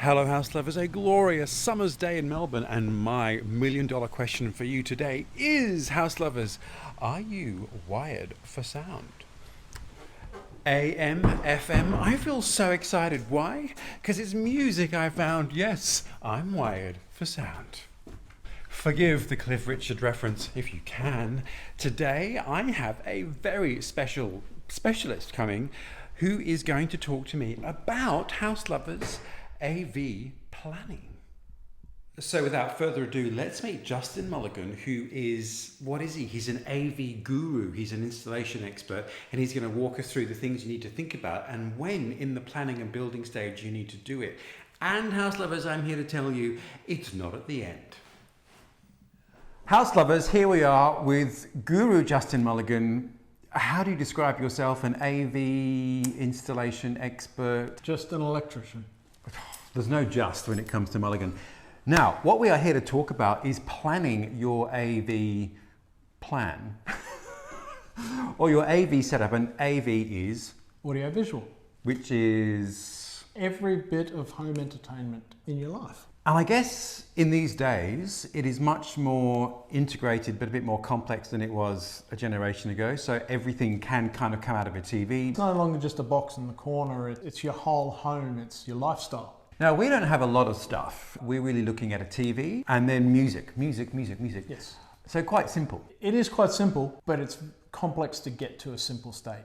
Hello house lovers, a glorious summer's day in Melbourne, and my million-dollar question for you today is, house lovers, are you wired for sound? AM, FM, I feel so excited. Why? Because it's music I found. Yes, I'm wired for sound. Forgive the Cliff Richard reference if you can. Today I have a very special specialist coming who is going to talk to me about, house lovers, AV planning. So without further ado, let's meet Justin Mulligan, who is, what is he? He's an AV guru. He's an installation expert, and he's going to walk us through the things you need to think about and when in the planning and building stage you need to do it. And house lovers, I'm here to tell you, it's not at the end. House lovers, here we are with Guru Justin Mulligan. How do you describe yourself? An AV installation expert? Just an electrician. There's no just when it comes to Mulligan. Now, what we are here to talk about is planning your AV plan or your AV setup. And AV is? Audio-visual. Which is? Every bit of home entertainment in your life. And I guess in these days, it is much more integrated, but a bit more complex than it was a generation ago. So everything can kind of come out of a TV. It's no longer just a box in the corner. It's your whole home. It's your lifestyle. Now, we don't have a lot of stuff. We're really looking at a TV and then music. Yes. So quite simple. It is quite simple, but it's complex to get to a simple state.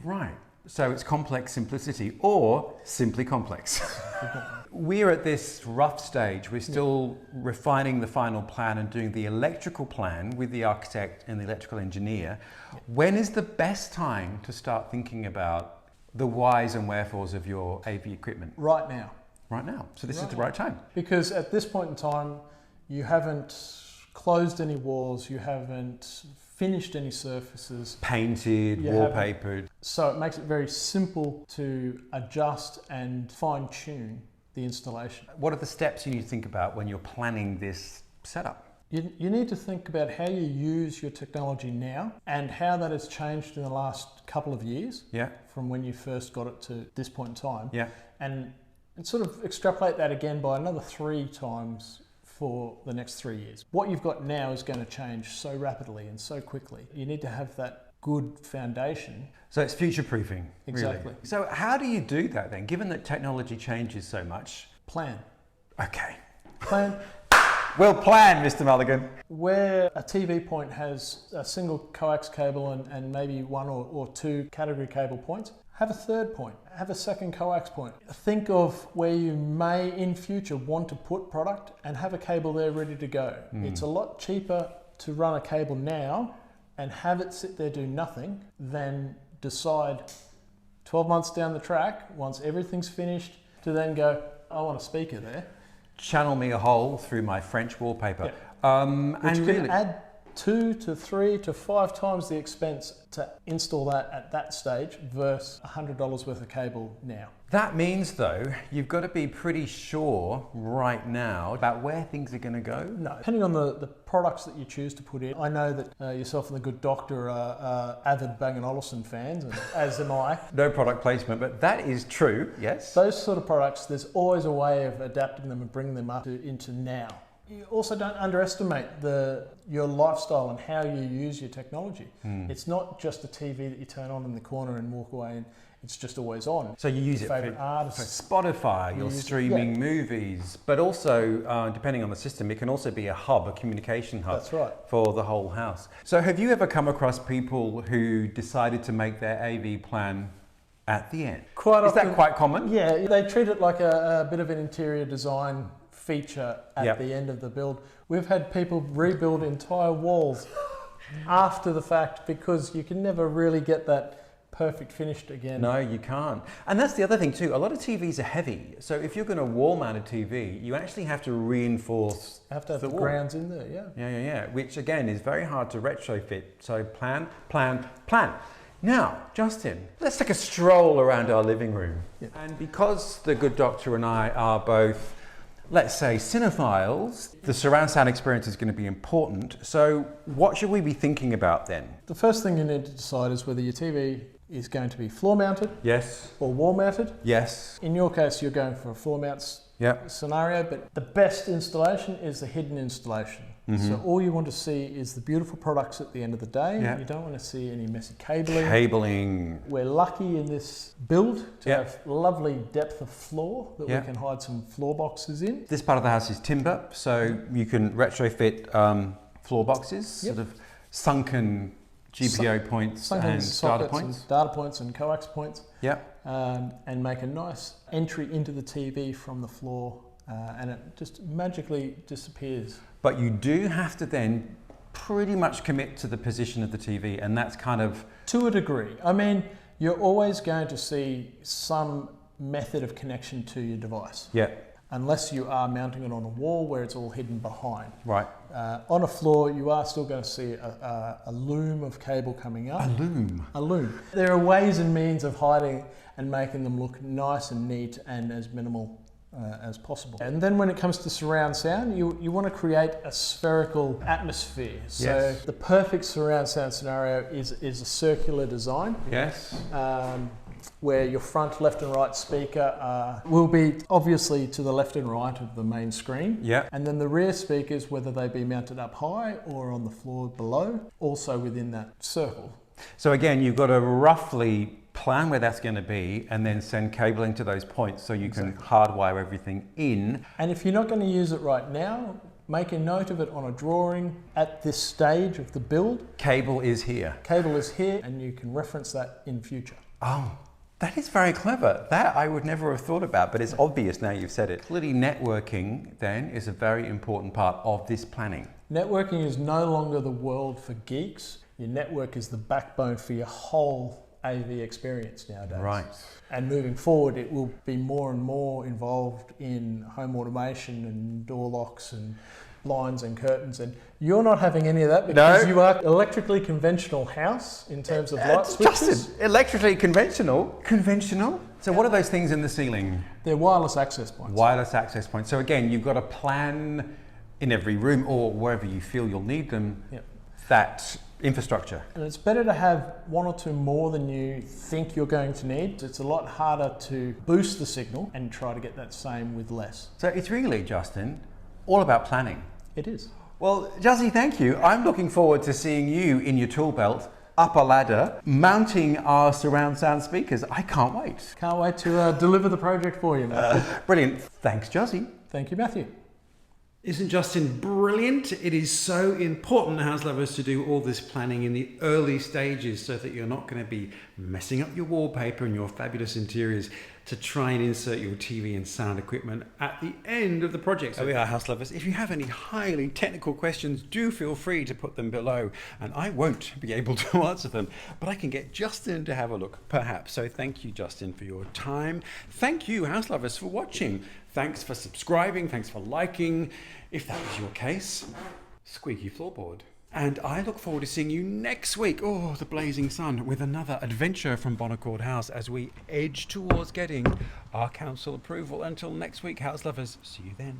Right. So it's complex simplicity or simply complex. We're at this rough stage. We're still refining the final plan and doing the electrical plan with the architect and the electrical engineer. When is the best time to start thinking about the whys and wherefores of your AV equipment? Right now. Right now. So this is the right time. Because at this point in time, you haven't closed any walls, you haven't finished any surfaces. Painted, wallpapered. So it makes it very simple to adjust and fine-tune the installation. What are the steps you need to think about when you're planning this setup? You need to think about how you use your technology now and how that has changed in the last couple of years. Yeah. From when you first got it to this point in time. Yeah. And sort of extrapolate that again by another 3 times for the next 3 years. What you've got now is going to change so rapidly and so quickly. You need to have that good foundation. So it's future-proofing. Exactly. Really. So how do you do that then, given that technology changes so much? Plan. Okay. Plan. Well planned, Mr. Mulligan. Where a TV point has a single coax cable and maybe 1 or 2 category cable points, have a third point, have a second coax point. Think of where you may in future want to put product and have a cable there ready to go. It's a lot cheaper to run a cable now and have it sit there do nothing than decide 12 months down the track, once everything's finished, to then go, I want a speaker there. Channel me a hole through my French wallpaper. Yeah. Which can add 2 to 3 to 5 times the expense to install that at that stage versus $100 worth of cable now. That means though, you've got to be pretty sure right now about where things are going to go. No, depending on the products that you choose to put in. I know that yourself and the good doctor are avid Bang & Olufsen fans, and as am I. No product placement, but that is true, yes. Those sort of products, there's always a way of adapting them and bringing them up into now. You also don't underestimate your lifestyle and how you use your technology. It's not just a TV that you turn on in the corner and walk away and it's just always on. So you use your favourite artists. For Spotify, you're streaming movies, but also, depending on the system, it can also be a hub, a communication hub. That's right. For the whole house. So have you ever come across people who decided to make their AV plan at the end? Quite often. Is that quite common? Yeah, they treat it like a bit of an interior design feature at the end of the build. We've had people rebuild entire walls after the fact because you can never really get that perfect finished again. No, you can't. And that's the other thing too. A lot of TVs are heavy. So if you're going to wall mount a TV, you actually have to reinforce have to have the grounds in there, Yeah. Which again is very hard to retrofit. So plan. Now, Justin, let's take a stroll around our living room. Yeah. And because the good doctor and I are both, let's say, cinephiles, the surround sound experience is going to be important. So what should we be thinking about then? The first thing you need to decide is whether your TV is going to be floor mounted. Yes. Or wall mounted. Yes. In your case, you're going for a floor mount scenario, but the best installation is the hidden installation. So all you want to see is the beautiful products at the end of the day. You don't want to see any messy cabling. We're lucky in this build to have lovely depth of floor that we can hide some floor boxes in. This part of the house is timber, so you can retrofit floor boxes, sort of sunken GPO points and data points. Data points and coax points. And make a nice entry into the TV from the floor, and it just magically disappears. But you do have to then pretty much commit to the position of the TV, and that's kind of... To a degree. I mean, you're always going to see some method of connection to your device. Unless you are mounting it on a wall where it's all hidden behind. On a floor, you are still going to see a loom of cable coming up. A loom. There are ways and means of hiding and making them look nice and neat and as minimal as possible. And then when it comes to surround sound, you want to create a spherical atmosphere. So the perfect surround sound scenario is a circular design. Where your front, left and right speaker will be obviously to the left and right of the main screen. And then the rear speakers, whether they be mounted up high or on the floor below, also within that circle. So again, you've got to roughly plan where that's going to be and then send cabling to those points so you can hardwire everything in. And if you're not going to use it right now, make a note of it on a drawing at this stage of the build. Cable is here. Cable is here, and you can reference that in future. Oh, that is very clever. That I would never have thought about, but it's obvious now you've said it. Clearly networking then is a very important part of this planning. Networking is no longer the world for geeks. Your network is the backbone for your whole AV experience nowadays. And moving forward, it will be more and more involved in home automation and door locks and blinds and curtains, and you're not having any of that because you are electrically conventional house in terms of light switches. Justin, electrically conventional? So what are those things in the ceiling? They're wireless access points. Wireless access points. So again, you've got a plan in every room or wherever you feel you'll need them, that infrastructure. And it's better to have one or two more than you think you're going to need. It's a lot harder to boost the signal and try to get that same with less. So it's really, Justin, all about planning. It is. Well, Juzzy, thank you. I'm looking forward to seeing you in your tool belt, up a ladder, mounting our surround sound speakers. I can't wait. Can't wait to deliver the project for you, Matthew. Brilliant. Thanks, Juzzy. Thank you, Matthew. Isn't Justin brilliant? It is so important, house lovers, to do all this planning in the early stages so that you're not going to be messing up your wallpaper and your fabulous interiors to try and insert your TV and sound equipment at the end of the project. So we are, house lovers. If you have any highly technical questions, do feel free to put them below, and I won't be able to answer them, but I can get Justin to have a look, perhaps. So thank you, Justin, for your time. Thank you, house lovers, for watching. Thanks for subscribing. Thanks for liking. If that was your case, squeaky floorboard. And I look forward to seeing you next week, the blazing sun, with another adventure from Bonaccord House as we edge towards getting our council approval. Until next week, house lovers, see you then.